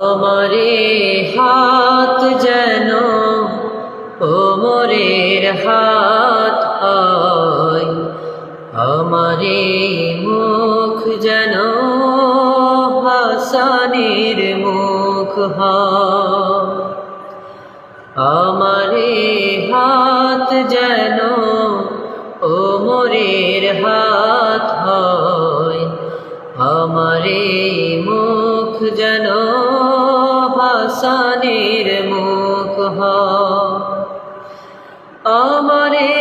আমারে হাত যেন ওমরের হাত হয়, আমারে মুখ যেন হাসানের মুখ হয়। আমারে হাত যেন ওমরের হাত হয়, আমারে মুখ যেন হাসানের মুখ হয়। আমারে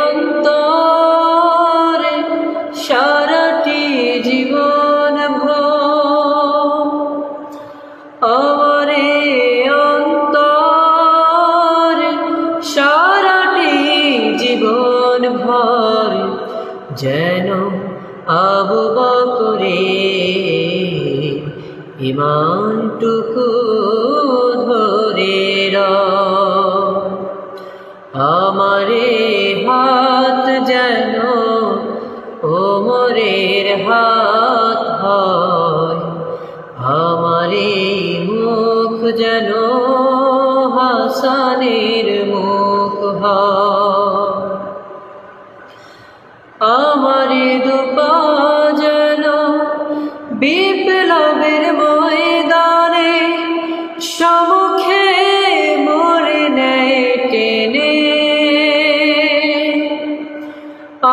অন্তর সারাটি জীবন ভর, আমারে অন্তর সারাটি জীবন ভর যেন আবু বকরের ঈমানটুকু ধরে রাখ। আমারে হাত যেন ওমরের হাত হয়, আমারে মুখ যেন হাসানের মুখ হয়। আমারে দুপা যেন বিপ্লবের ময়দানে সম্মুখে মোরে নেয় টেনে।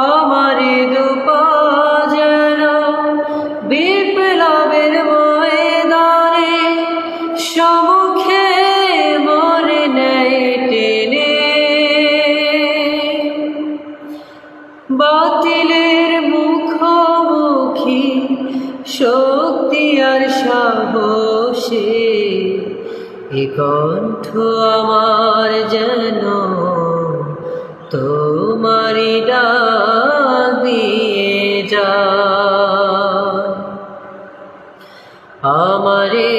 আমারে দুপা যেন বিপ্লবের ময়দানে সম্মুখে মোরে নেয় টেনে। বাতিলের মুখোমুখি শক্তি আর সাহসে এ কণ্ঠ আমার যেন তোমারি ডাক দিয়ে যায়। আমারে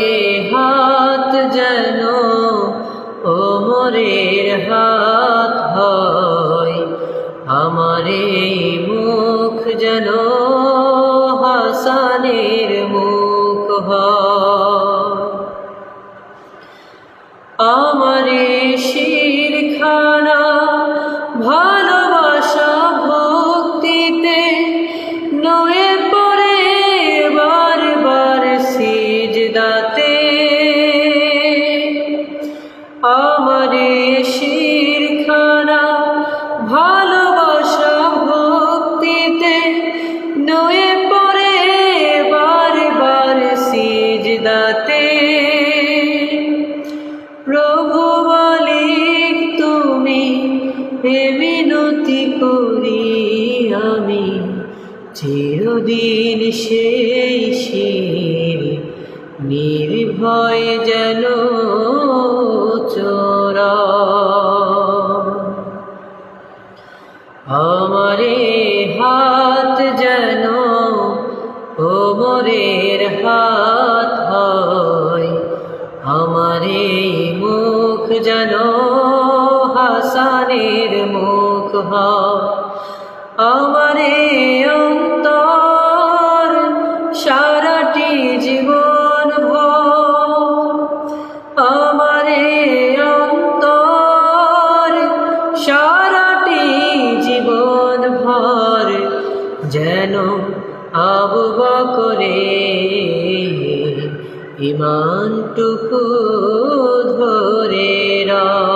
হাত যেন ওমরের হাত হয়, আমারে মুখ যেন হাসানের মুখ হয়। আমারে শিরখানা ভালোবাসা ভক্তিতে নয়ে পড়ে বারবার সিজদাতে। আমারে শিরখানা ভালোবাসা ভক্তিতে নয়ে পড়ে বারবার সিজদাতে। প্রভু মালিক তুমি হে মিনতি করি আমি চিরদিন সেই শির নির্ভয় যেন চোরা। আমারে হাত যেন ওমরের হাত হয়, আমারে মুখ যেন হাসানের মুখ হয়। আমারে অন্তর সারাটি জীবন ভর, আমারে অন্তর সারাটি জীবন ভর যেন আবু বকরের ঈমানটুকু ধরে রাখ।